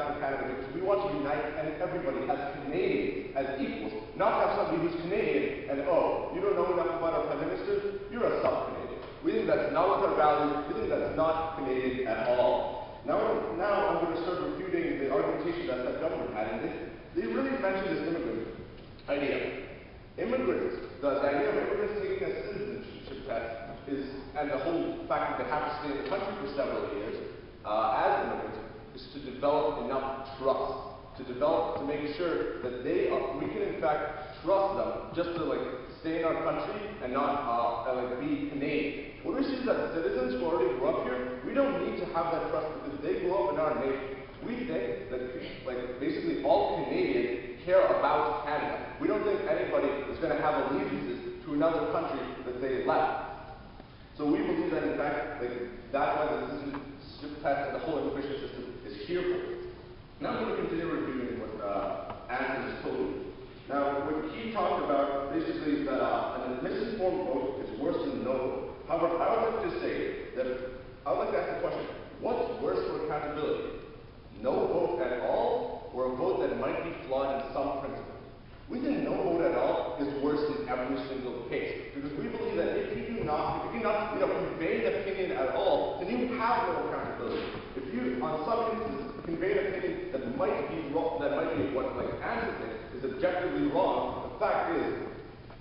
down to Canada because we want to unite and everybody as Canadians, as equals. Not have somebody who's Canadian and, oh, you don't know enough about our Prime Minister? You're a sub-Canadian. We think that's not with our values. We think that's not Canadian at all. Now I'm going to start refuting the argumentation that the government had, and they really mentioned this immigrant idea. Immigrants, the idea of immigrants taking a citizenship test and the whole fact that they have to stay in the country for several years as immigrants is to develop enough trust, to make sure that we can in fact trust them just to stay in our country and not be Canadian. What we see is that citizens who already grew up here, we don't need to have that trust because they grew up in our nation. We think that basically all Canadians care about Canada. We don't think anybody is going to have allegiances to another country that they left. So we believe that in fact, that's why the citizenship test and the whole immigration system is here for. Now I'm going to continue reviewing what Anne has told you. Now, what he talked about basically is that a misinformed vote is worse than no vote. However, I would like to say that I would like to ask the question: what's worse for accountability? No vote at all, or a vote that might be flawed in some principle? We think no vote at all is worse in every single case, because we believe that if you do not convey an opinion at all, then you have no accountability. If you, on some instances, convey an opinion that might be wrong, that might be what Andrew thinks is objectively wrong, the fact is,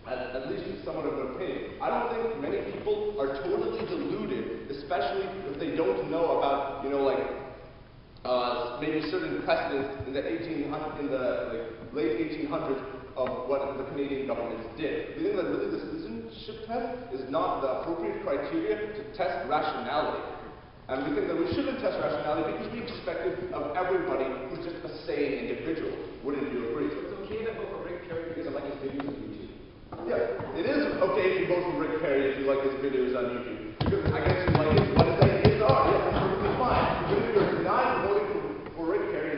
at least it's somewhat of an opinion. I don't think many people are totally deluded, especially if they don't know about, maybe certain precedents in the late 1800s of what the Canadian governments did. We think that really the citizenship test is not the appropriate criteria to test rationality. And we think that we shouldn't test rationality because we expect it of everybody who's just a sane individual. Wouldn't you agree? It's okay to vote for Rick Perry because I like his videos on YouTube. Yeah, it is okay if you vote for Rick Perry if you like his videos on YouTube. Because I guess you like what his ideas are. Yeah, that's perfectly fine. But if you're denied voting for Rick Perry,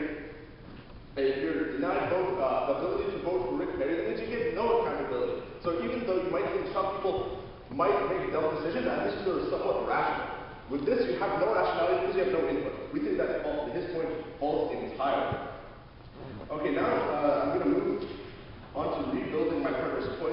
if you're denied the ability to vote for Rick Perry, then you get no accountability. So even though you might think some people might make dumb decisions, at least they're somewhat rational. With this, you have no rationality because you have no input. We think that his point falls entirely. Okay, now I'm going to move on to rebuilding my previous point.